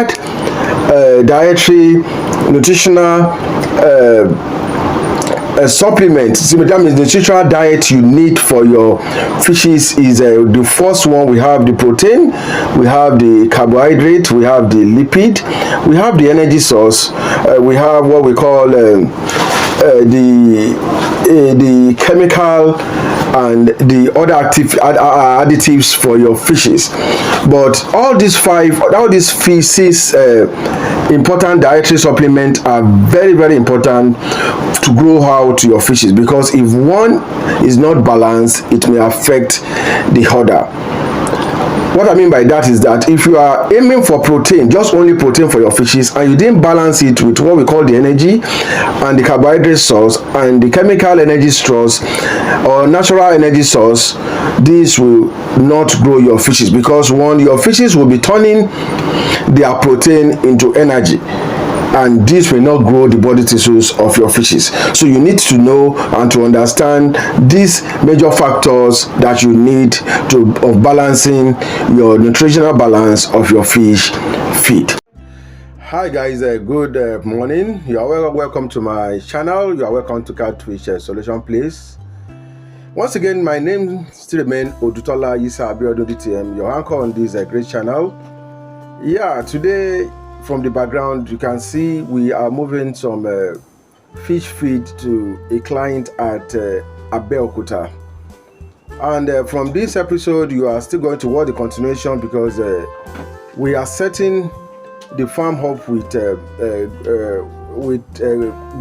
required dietary, nutritional supplement. See, that means the nutritional diet you need for your fishes is the first one. We have the protein, we have the carbohydrate, we have the lipid, we have the energy source, we have what we call the chemical and the other additives for your fishes. But all these six important dietary supplements are very, very important to grow out your fishes, because if one is not balanced, it may affect the other. What I mean by that is that if you are aiming for protein, just only protein for your fishes, and you didn't balance it with what we call the energy and the carbohydrate source and the chemical energy source or natural energy source, this will not grow your fishes, because one, your fishes will be turning their protein into energy, and this will not grow the body tissues of your fishes. So you need to know and to understand these major factors that you need of balancing your nutritional balance of your fish feed. Hi guys, good morning. You are welcome to my channel. You are welcome to Catfish Solution Place. Once again, my name still remains Odutola Yisa Abiodun DTM, your anchor on this great channel. Yeah, today from the background you can see we are moving some fish feed to a client at Abeokuta, and from this episode you are still going to watch the continuation, because we are setting the farm up with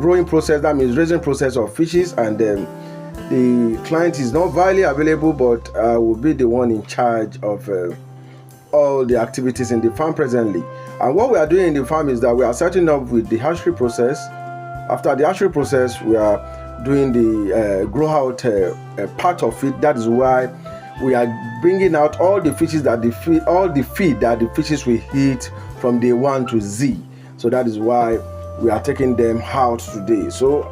growing process, that means raising process of fishes, and the client is not widely available, but I will be the one in charge of all the activities in the farm presently. And what we are doing in the farm is that we are setting up with the hatchery process. After the hatchery process, we are doing the grow out part of it. That is why we are bringing out all the fishes that all the feed that the fishes will eat from day 1 to Z. So that is why we are taking them out today. So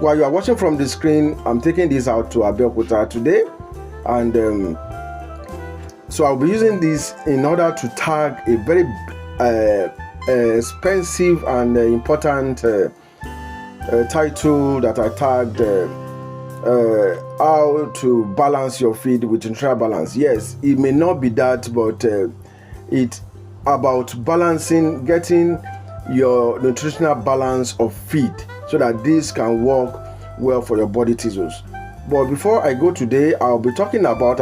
while you are watching from the screen, I'm taking this out to Abeokuta today, and so I'll be using this in order to tag a very expensive and important title that I tagged how to balance your feed with nutritional balance. Yes, it may not be that, but it's about balancing, getting your nutritional balance of feed so that this can work well for your body tissues. But before I go today, I'll be talking about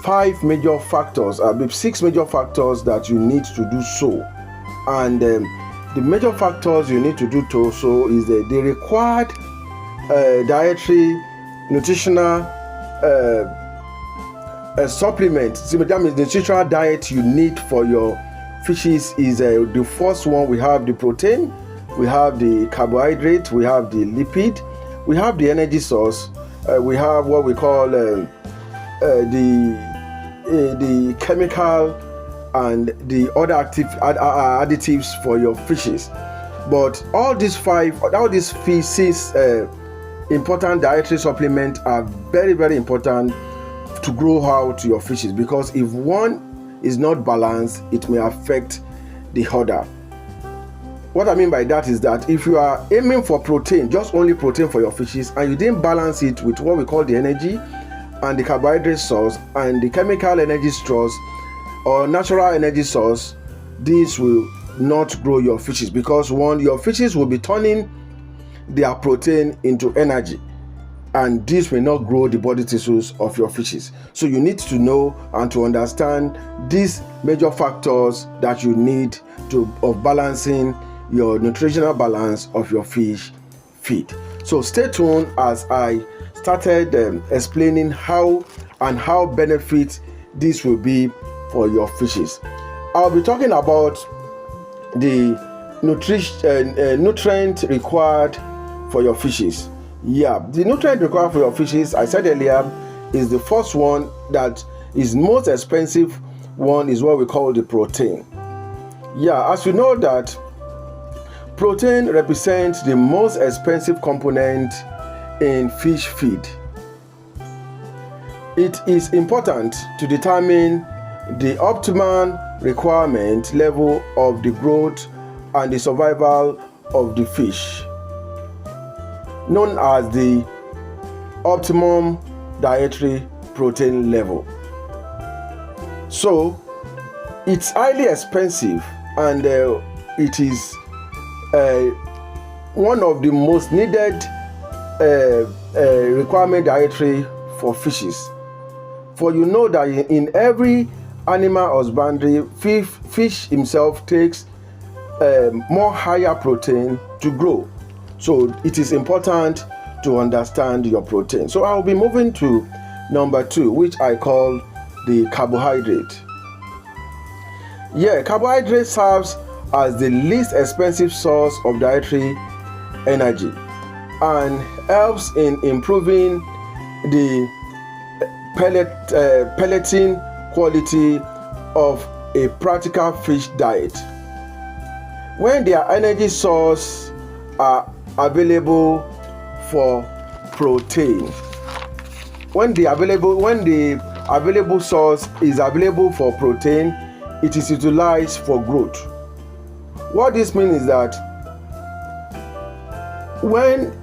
5 major factors, 6 major factors that you need to do so. And the major factors you need to do so is the required dietary, nutritional supplement. See, that means the nutritional diet you need for your fishes is the first one. We have the protein, we have the carbohydrate, we have the lipid, we have the energy source, we have what we call the chemical and the other additives for your fishes. But all these 6 important dietary supplements are very, very important to grow out your fishes, because if one is not balanced, it may affect the other. What I mean by that is that if you are aiming for protein, just only protein for your fishes, and you didn't balance it with what we call the energy and the carbohydrate source and the chemical energy source or natural energy source, this will not grow your fishes, because one, your fishes will be turning their protein into energy, and this will not grow the body tissues of your fishes. So you need to know and to understand these major factors that you need of balancing your nutritional balance of your fish feed. So stay tuned as I started explaining how benefit this will be for your fishes. I'll be talking about the nutrient required for your fishes. Yeah, the nutrient required for your fishes, I said earlier, is the first one that is most expensive one, is what we call the protein. Yeah, as you know that protein represents the most expensive component in fish feed. It is important to determine the optimal requirement level of the growth and the survival of the fish, known as the optimum dietary protein level. So it's highly expensive, and it is one of the most needed requirement dietary for fishes. For you know that in every animal husbandry, fish himself takes more higher protein to grow. So it is important to understand your protein. So I'll be moving to number 2, which I call the carbohydrate. Carbohydrate serves as the least expensive source of dietary energy and helps in improving the pelleting quality of a practical fish diet. When their energy source are available for protein, when the available source is available for protein, it is utilized for growth. What this means is that when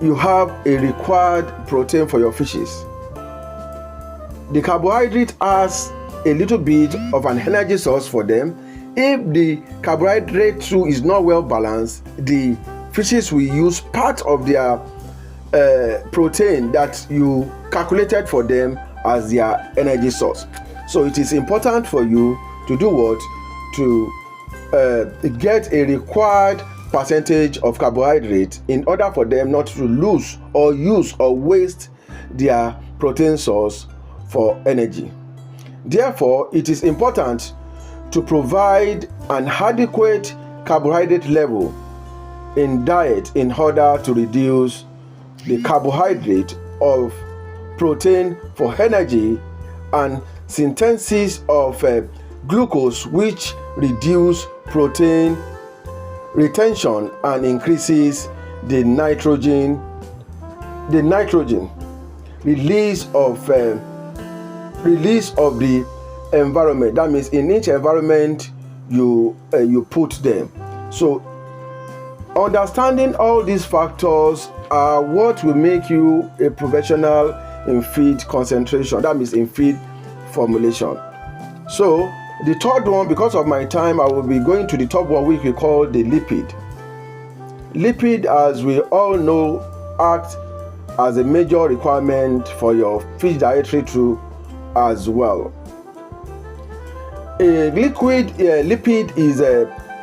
you have a required protein for your fishes, the carbohydrate has a little bit of an energy source for them. If the carbohydrate too is not well balanced, the fishes will use part of their protein that you calculated for them as their energy source. So it is important for you to do what? To get a required percentage of carbohydrate in order for them not to lose or use or waste their protein source for energy. Therefore, it is important to provide an adequate carbohydrate level in diet in order to reduce the carbohydrate of protein for energy and synthesis of glucose, which reduce protein retention and increases the nitrogen release of the environment. That means in each environment you put them. So understanding all these factors are what will make you a professional in feed concentration. That means in feed formulation. So the third one, because of my time, I will be going to the top one, which we call the lipid. Lipid, as we all know, acts as a major requirement for your fish dietary too as well. A liquid lipid is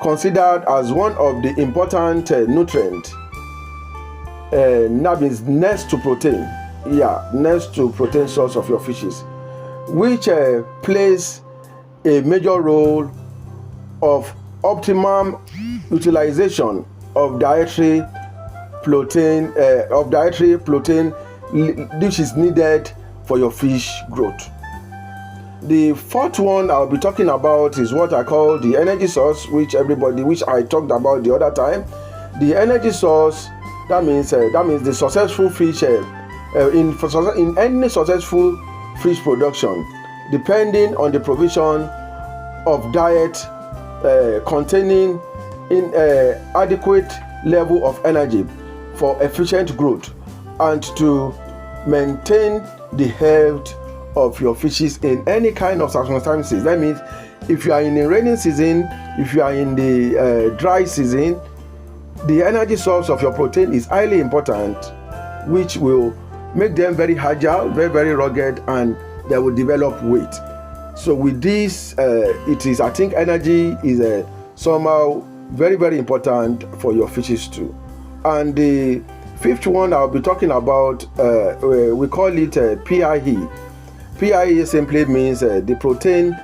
considered as one of the important nutrients. That means next to protein. Next to protein source of your fishes, which plays a major role of optimum utilization of dietary protein, which is needed for your fish growth. The fourth one I'll be talking about is what I call the energy source, which I talked about the other time. The energy source, that means the successful fish in any successful fish production, depending on the provision of diet containing adequate level of energy for efficient growth and to maintain the health of your fishes in any kind of circumstances. That means if you are in the rainy season, if you are in the dry season, the energy source of your protein is highly important, which will make them very agile, very, very rugged, and they will develop weight. So with this, I think energy is somehow very, very important for your fishes too. And the fifth one I'll be talking about, we call it PIE. PIE simply means the protein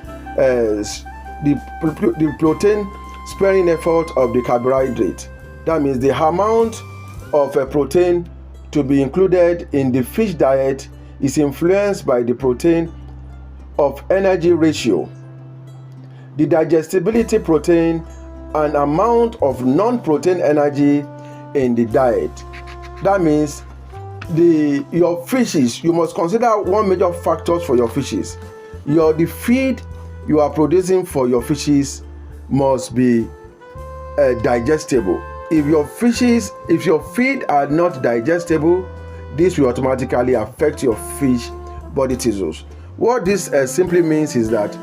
sparing effort of the carbohydrate. That means the amount of protein to be included in the fish diet is influenced by the protein of energy ratio, the digestibility protein, and amount of non-protein energy in the diet. That means your fishes, you must consider one major factors for your fishes. The feed you are producing for your fishes must be digestible. If your feed are not digestible, this will automatically affect your fish body tissues. What this simply means is that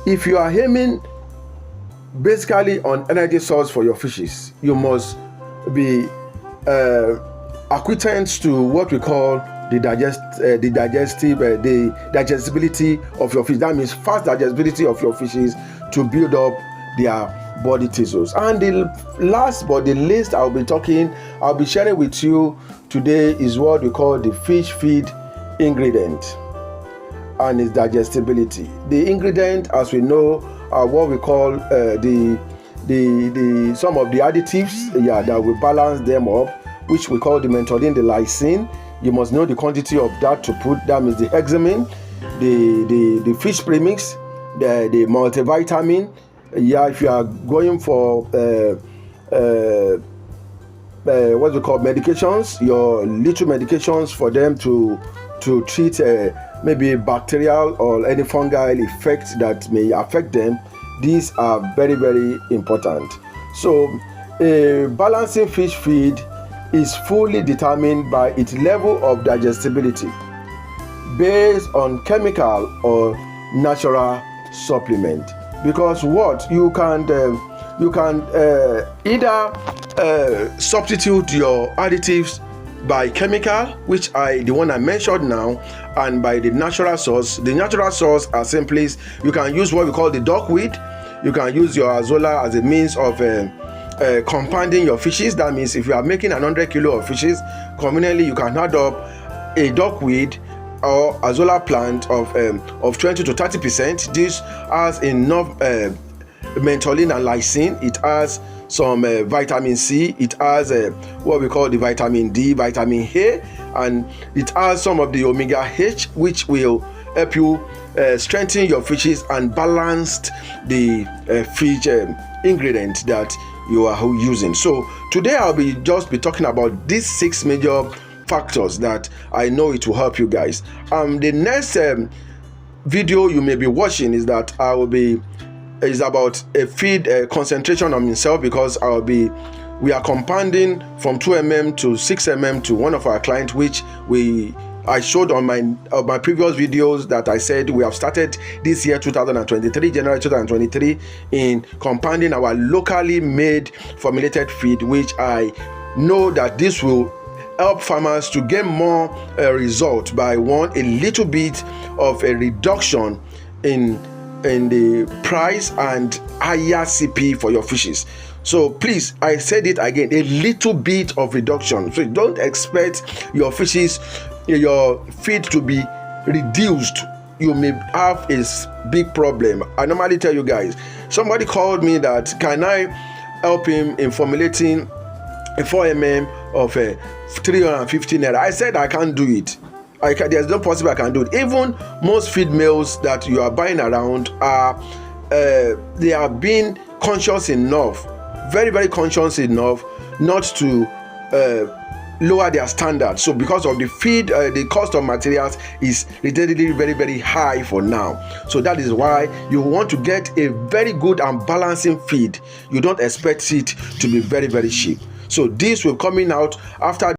if you are aiming basically on energy source for your fishes, you must be acquainted to what we call the digestibility of your fish. That means fast digestibility of your fishes to build up their body tissues. And the last but the least I'll be sharing with you today is what we call the fish feed ingredient and its digestibility. The ingredient, as we know, are what we call some of the additives that will balance them up, which we call the mentholin, the lysine. You must know the quantity of that to put. That means the hexamine, the fish premix, the multivitamin. If you are going for what we call medications, your little medications for them to treat maybe bacterial or any fungal effect that may affect them. These are very, very important. So a balancing fish feed is fully determined by its level of digestibility based on chemical or natural supplement. Because what you can either substitute your additives by chemical, which the one I mentioned now, and by the natural source. The natural source are simply, you can use what we call the duckweed. You can use your azolla as a means of compounding your fishes. That means if you are making 100 kilo of fishes, conveniently you can add up a duckweed or azolla plant of 20 to 30%. This has enough mentholin and lysine. It has some vitamin C. It has what we call the vitamin D, vitamin A, and it has some of the omega H, which will help you strengthen your fishes and balance the fish ingredient that you are using. So today I'll be talking about these 6 major factors that I know it will help you guys. The next video you may be watching is that is about a feed concentration on himself, because we are compounding from 2 mm to 6 mm to one of our clients, which I showed on my previous videos that I said we have started this year 2023, January 2023, in compounding our locally made formulated feed, which I know that this will help farmers to get more result by a little bit of a reduction in the price and higher CP for your fishes. So please, I said it again, a little bit of reduction. So don't expect your fishes, your feed to be reduced. You may have a big problem. I normally tell you guys, somebody called me that, can I help him in formulating a 4 mm of 350 naira? I said I can't do it. There's no possible I can do it. Even most feed mills that you are buying around they are being conscious enough, very, very conscious enough, not to lower their standards. So because of the feed, the cost of materials is relatively very, very high for now. So that is why you want to get a very good and balancing feed. You don't expect it to be very, very cheap. So this will coming out after